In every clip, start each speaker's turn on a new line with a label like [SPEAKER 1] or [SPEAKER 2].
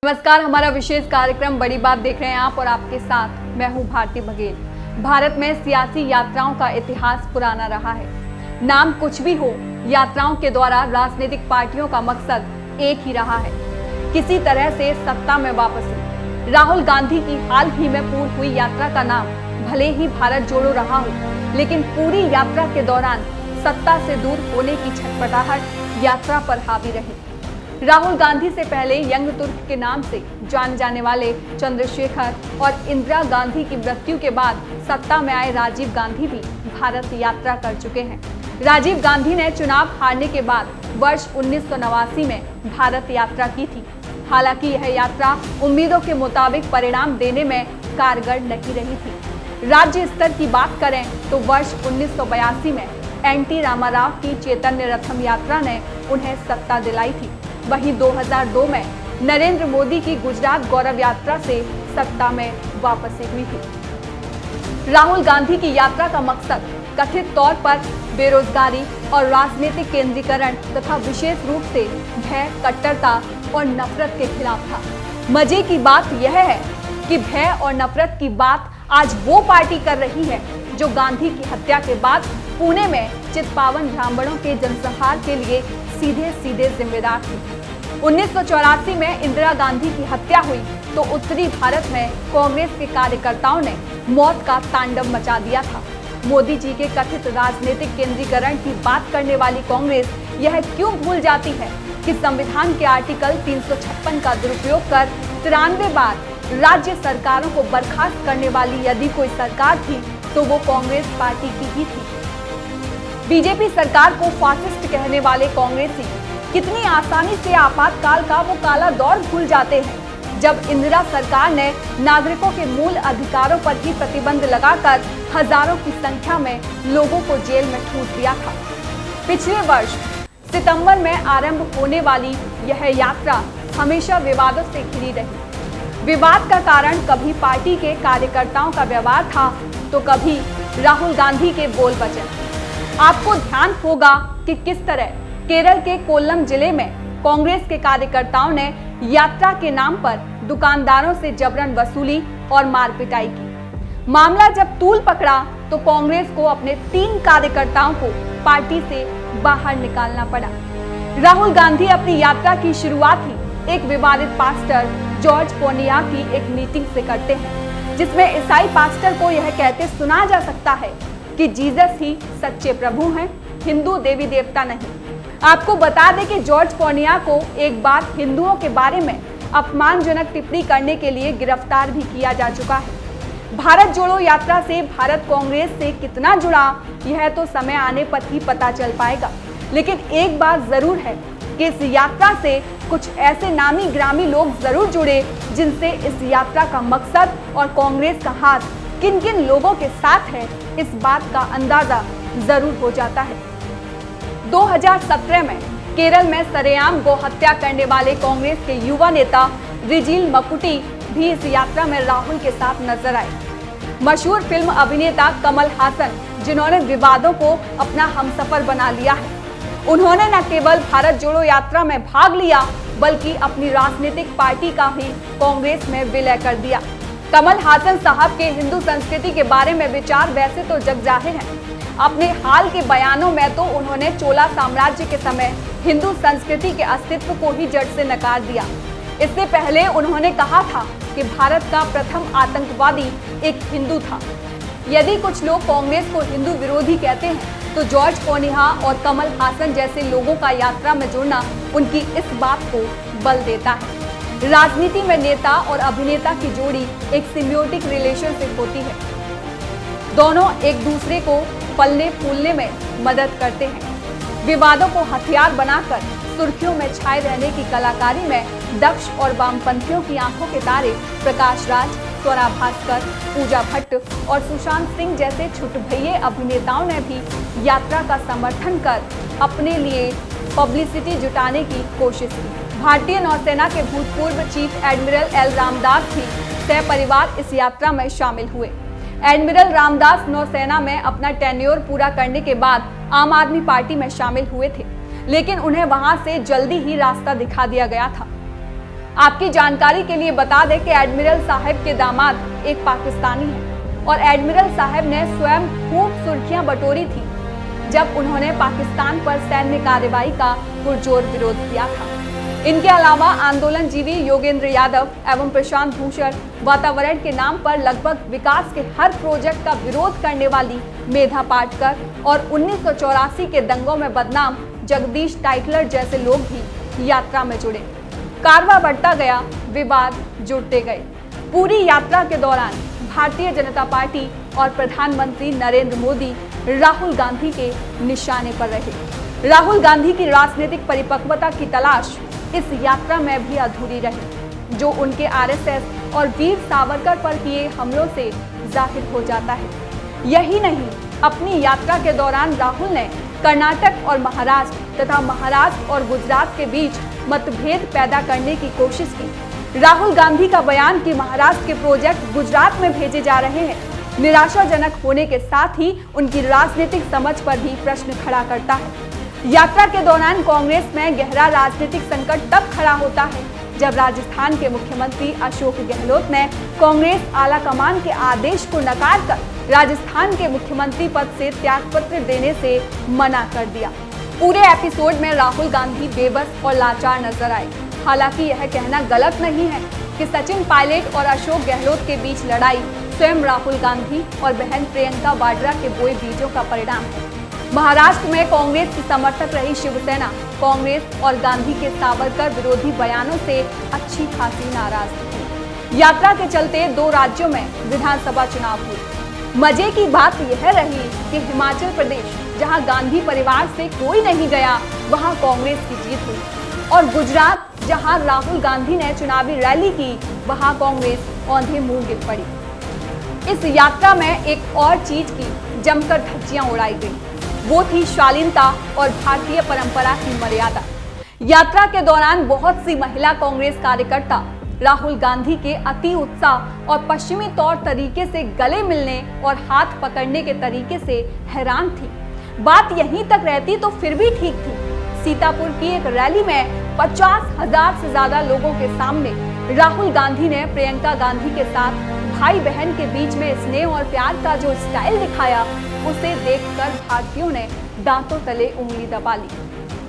[SPEAKER 1] नमस्कार, हमारा विशेष कार्यक्रम बड़ी बात देख रहे हैं आप और आपके साथ मैं हूं भारती बघेल। भारत में सियासी यात्राओं का इतिहास पुराना रहा है। नाम कुछ भी हो, यात्राओं के द्वारा राजनीतिक पार्टियों का मकसद एक ही रहा है, किसी तरह से सत्ता में वापसी। राहुल गांधी की हाल ही में पूर्ण हुई यात्रा का नाम भले ही भारत जोड़ो रहा हो, लेकिन पूरी यात्रा के दौरान सत्ता से दूर होने की छटपटाहट यात्रा पर हावी रही। राहुल गांधी से पहले यंग तुर्क के नाम से जाने जाने वाले चंद्रशेखर और इंदिरा गांधी की मृत्यु के बाद सत्ता में आए राजीव गांधी भी भारत यात्रा कर चुके हैं। राजीव गांधी ने चुनाव हारने के बाद वर्ष 1989 में भारत यात्रा की थी। हालांकि यह यात्रा उम्मीदों के मुताबिक परिणाम देने में कारगर नहीं रही थी। राज्य स्तर की बात करें तो वर्ष 1982 में एनटी रामाराव की चैतन्य रथम यात्रा ने उन्हें सत्ता दिलाई थी। वहीं 2002 में नरेंद्र मोदी की गुजरात गौरव यात्रा से सत्ता में वापसी हुई थी। राहुल गांधी की यात्रा का मकसद कथित तौर पर बेरोजगारी और राजनीतिक केंद्रीकरण तथा विशेष रूप से भय, कट्टरता और नफरत के खिलाफ था। मजे की बात यह है कि भय और नफरत की बात आज वो पार्टी कर रही है जो गांधी की हत्या के बाद पुणे में चित्पावन ब्राह्मणों के जनसंहार के लिए सीधे सीधे जिम्मेदार थी। 1984 में इंदिरा गांधी की हत्या हुई तो उत्तरी भारत में कांग्रेस के कार्यकर्ताओं ने मौत का तांडव मचा दिया था। मोदी जी के कथित राजनीतिक केंद्रीकरण की बात करने वाली कांग्रेस यह क्यों भूल जाती है कि संविधान के आर्टिकल 356 का दुरुपयोग कर 93 बार राज्य सरकारों को बर्खास्त करने वाली यदि कोई सरकार थी तो वो कांग्रेस पार्टी की ही थी। बीजेपी सरकार को फासिस्ट कहने वाले कांग्रेसी कितनी आसानी से आपातकाल का वो काला दौर भूल जाते हैं, जब इंदिरा सरकार ने नागरिकों के मूल अधिकारों पर ही प्रतिबंध लगाकर हजारों की संख्या में लोगों को जेल में ठूस दिया था। पिछले वर्ष सितंबर में आरंभ होने वाली यह यात्रा हमेशा विवादों से घिरी रही। विवाद का कारण कभी पार्टी के कार्यकर्ताओं का व्यवहार था तो कभी राहुल गांधी के बोल वचन। आपको ध्यान होगा कि किस तरह केरल के कोल्लम जिले में कांग्रेस के कार्यकर्ताओं ने यात्रा के नाम पर दुकानदारों से जबरन वसूली और मारपिटाई की। मामला जब तूल पकड़ा तो कांग्रेस को अपने 3 कार्यकर्ताओं को पार्टी से बाहर निकालना पड़ा। राहुल गांधी अपनी यात्रा की शुरुआत ही एक विवादित पास्टर जॉर्ज पोनिया की एक मीटिंग से करते हैं, जिसमें ईसाई पास्टर को यह कहते सुना जा सकता है कि जीसस ही सच्चे प्रभु हैं, हिंदू देवी देवता नहीं। आपको बता दें कि जॉर्ज पोनिया को एक बार हिंदुओं के बारे में अपमानजनक टिप्पणी करने के लिए गिरफ्तार भी किया जा चुका है। भारत जोड़ो यात्रा से भारत कांग्रेस से कितना जुड़ा, यह तो समय आने पर ही पता चल पाएगा। लेकिन एक बात जरूर है कि इस यात्रा से कुछ ऐसे नामी ग्रामी लोग जरूर जुड़े जिनसे इस यात्रा का मकसद और कांग्रेस का हाथ किन किन लोगों के साथ है, इस बात का अंदाजा जरूर हो जाता है। 2017 में केरल में सरेआम गौ हत्या करने वाले कांग्रेस के युवा नेता रिजिल मकुटी भी इस यात्रा में राहुल के साथ नजर आए। मशहूर फिल्म अभिनेता कमल हासन, जिन्होंने विवादों को अपना हमसफर बना लिया है, उन्होंने न केवल भारत जोड़ो यात्रा में भाग लिया बल्कि अपनी राजनीतिक पार्टी का भी कांग्रेस में विलय कर दिया। कमल हासन साहब के हिंदू संस्कृति के बारे में विचार वैसे तो जगजाहिर हैं। अपने हाल के बयानों में तो उन्होंने चोला साम्राज्य के समय हिंदू संस्कृति के अस्तित्व को ही जड़ से नकार दिया। इससे पहले उन्होंने कहा था कि भारत का प्रथम आतंकवादी एक हिंदू था। यदि कुछ लोग कांग्रेस को हिंदू विरोधी कहते हैं तो जॉर्ज पोनिया और कमल हासन जैसे लोगों का यात्रा में जुड़ना उनकी इस बात को बल देता है। राजनीति में नेता और अभिनेता की जोड़ी एक सिम्बियोटिक रिलेशनशिप होती है। दोनों एक दूसरे को फलने फूलने में मदद करते हैं। विवादों को हथियार बनाकर सुर्खियों में छाए रहने की कलाकारी में दक्ष और वामपंथियों की आंखों के तारे प्रकाश राज, स्वरा भास्कर, पूजा भट्ट और सुशांत सिंह जैसे छुटभइये अभिनेताओं ने भी यात्रा का समर्थन कर अपने लिए पब्लिसिटी जुटाने की कोशिश की। भारतीय नौसेना के भूतपूर्व चीफ एडमिरल एल रामदास भी सपरिवार इस यात्रा में शामिल हुए। एडमिरल रामदास नौसेना में अपना टेन्योर पूरा करने के बाद आम आदमी पार्टी में शामिल हुए थे, लेकिन उन्हें वहां से जल्दी ही रास्ता दिखा दिया गया था। आपकी जानकारी के लिए बता दें कि एडमिरल साहब के दामाद एक पाकिस्तानी है और एडमिरल साहब ने स्वयं खूब सुर्खियां बटोरी थी जब उन्होंने पाकिस्तान पर सैन्य कार्रवाई का पुरजोर विरोध किया था। इनके अलावा आंदोलनजीवी योगेंद्र यादव एवं प्रशांत भूषण वातावरण के नाम पर लगभग विकास के हर प्रोजेक्ट का विरोध करने वाली मेधा पाटकर और 1984 के दंगों में बदनाम जगदीश टाइटलर जैसे लोग भी यात्रा में जुड़े। कारवां बढ़ता गया, विवाद जुड़ते गए। पूरी यात्रा के दौरान भारतीय जनता पार्टी और प्रधानमंत्री नरेंद्र मोदी राहुल गांधी के निशाने पर रहे। राहुल गांधी की राजनीतिक परिपक्वता की तलाश इस यात्रा में भी अधूरी रही, जो उनके आरएसएस और वीर सावरकर पर किए हमलों से जाहिर हो जाता है। यही नहीं, अपनी यात्रा के दौरान राहुल ने कर्नाटक और महाराष्ट्र तथा महाराष्ट्र और गुजरात के बीच मतभेद पैदा करने की कोशिश की। राहुल गांधी का बयान कि महाराष्ट्र के प्रोजेक्ट गुजरात में भेजे जा रहे हैं निराशाजनक होने के साथ ही उनकी राजनीतिक समझ पर भी प्रश्न खड़ा करता है। यात्रा के दौरान कांग्रेस में गहरा राजनीतिक संकट तब खड़ा होता है जब राजस्थान के मुख्यमंत्री अशोक गहलोत ने कांग्रेस आला कमान के आदेश को नकार कर राजस्थान के मुख्यमंत्री पद से त्यागपत्र देने से मना कर दिया। पूरे एपिसोड में राहुल गांधी बेबस और लाचार नजर आए। हालांकि यह कहना गलत नहीं है कि सचिन पायलट और अशोक गहलोत के बीच लड़ाई स्वयं राहुल गांधी और बहन प्रियंका वाड्रा के बोए बीजों का परिणाम है। महाराष्ट्र में कांग्रेस की समर्थक रही शिवसेना कांग्रेस और गांधी के सावरकर विरोधी बयानों से अच्छी खासी नाराज थी। यात्रा के चलते 2 राज्यों में विधानसभा चुनाव हुए। मजे की बात यह रही कि हिमाचल प्रदेश, जहां गांधी परिवार से कोई नहीं गया, वहां कांग्रेस की जीत हुई और गुजरात, जहां राहुल गांधी ने चुनावी रैली की, वहां कांग्रेस औंधे मुंह गिर पड़ी। इस यात्रा में एक और चीज की जमकर धज्जियां उड़ाई गई, वो थी शालीनता और भारतीय परंपरा की मर्यादा। यात्रा के दौरान बहुत सी महिला कांग्रेस कार्यकर्ता राहुल गांधी के अति उत्साह और पश्चिमी तौर तरीके से गले मिलने और हाथ पकड़ने के तरीके से हैरान थी। बात यहीं तक रहती तो फिर भी ठीक थी। सीतापुर की एक रैली में 50,000 से ज्यादा लोगों के सामने राहुल गांधी ने प्रियंका गांधी के साथ भाई बहन के बीच में स्नेह और प्यार का जो स्टाइल दिखाया, उसे देखकर भारतीयों ने दांतों तले उंगली दबा ली।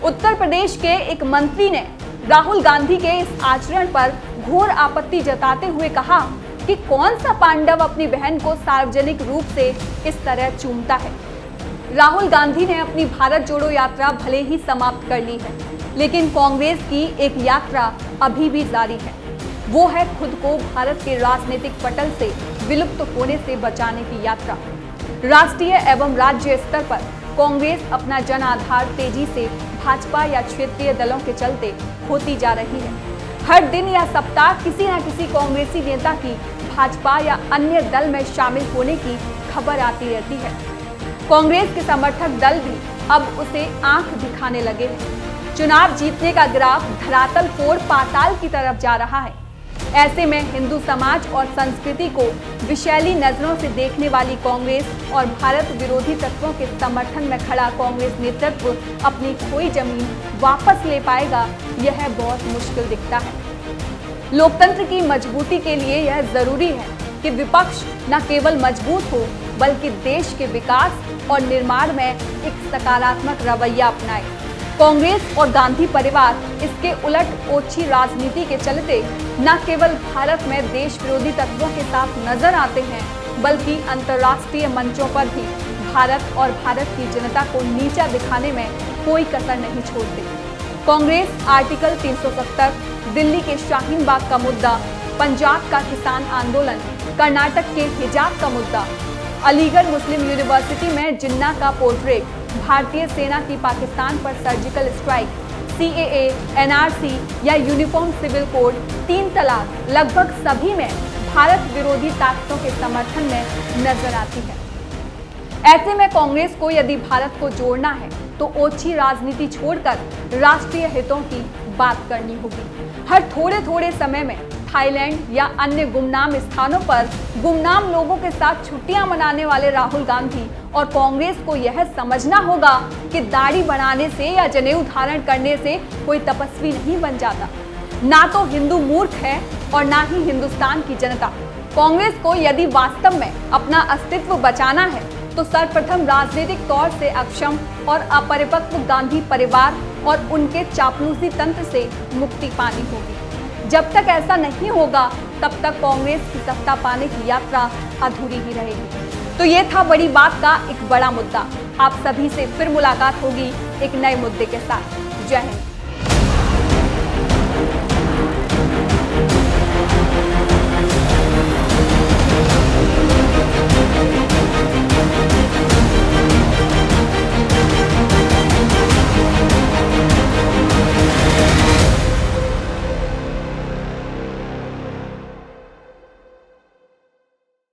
[SPEAKER 1] उत्तर प्रदेश के एक मंत्री ने राहुल गांधी के इस आचरण पर घोर आपत्ति जताते हुए कहा कि कौन सा पांडव अपनी बहन को सार्वजनिक रूप से इस तरह चूमता है। राहुल गांधी ने अपनी भारत जोड़ो यात्रा भले ही समाप्त कर ली है, लेकिन कांग्रेस की एक यात्रा अभी भी जारी है। वो है खुद को भारत के राजनीतिक पटल से विलुप्त होने से बचाने की यात्रा। राष्ट्रीय एवं राज्य स्तर पर कांग्रेस अपना जन आधार तेजी से भाजपा या क्षेत्रीय दलों के चलते खोती जा रही है। हर दिन या सप्ताह किसी न किसी कांग्रेसी नेता की भाजपा या अन्य दल में शामिल होने की खबर आती रहती है। कांग्रेस के समर्थक दल भी अब उसे आंख दिखाने लगे हैं। चुनाव जीतने का ग्राफ धरातल फोड़ पाताल की तरफ जा रहा है। ऐसे में हिंदू समाज और संस्कृति को विषैली नजरों से देखने वाली कांग्रेस और भारत विरोधी तत्वों के समर्थन में खड़ा कांग्रेस नेतृत्व अपनी खोई जमीन वापस ले पाएगा, यह बहुत मुश्किल दिखता है। लोकतंत्र की मजबूती के लिए यह जरूरी है कि विपक्ष न केवल मजबूत हो, बल्कि देश के विकास और निर्माण में एक सकारात्मक रवैया अपनाए। कांग्रेस और गांधी परिवार इसके उलट ओछी राजनीति के चलते न केवल भारत में देश विरोधी तत्वों के साथ नजर आते हैं, बल्कि अंतर्राष्ट्रीय मंचों पर भी भारत और भारत की जनता को नीचा दिखाने में कोई कसर नहीं छोड़ते। कांग्रेस आर्टिकल 370, दिल्ली के शाहीन बाग का मुद्दा, पंजाब का किसान आंदोलन, कर्नाटक के हिजाब का मुद्दा, अलीगढ़ मुस्लिम यूनिवर्सिटी में जिन्ना का पोर्ट्रेट, भारतीय सेना की पाकिस्तान पर सर्जिकल स्ट्राइक, CAA, NRC या यूनिफॉर्म सिविल कोड, 3 तलाक, लगभग सभी में भारत विरोधी ताकतों के समर्थन में नजर आती है। ऐसे में कांग्रेस को यदि भारत को जोड़ना है तो ओछी राजनीति छोड़कर राष्ट्रीय हितों की बात करनी होगी। हर थोड़े समय में थाईलैंड या अन्य गुमनाम स्थानों पर गुमनाम लोगों के साथ छुट्टियां मनाने वाले राहुल गांधी और कांग्रेस को यह समझना होगा कि दाढ़ी बढ़ाने से या जनेऊ धारण करने से कोई तपस्वी नहीं बन जाता। ना तो हिंदू मूर्ख है और ना ही हिंदुस्तान की जनता। कांग्रेस को यदि वास्तव में अपना अस्तित्व बचाना है तो सर्वप्रथम राजनीतिक तौर से अक्षम और अपरिपक्व गांधी परिवार और उनके चापलूसी तंत्र से मुक्ति पानी होगी। जब तक ऐसा नहीं होगा तब तक कांग्रेस की सत्ता पाने की यात्रा अधूरी ही रहेगी। तो ये था बड़ी बात का एक बड़ा मुद्दा। आप सभी से फिर मुलाकात होगी एक नए मुद्दे के साथ। जय हिंद।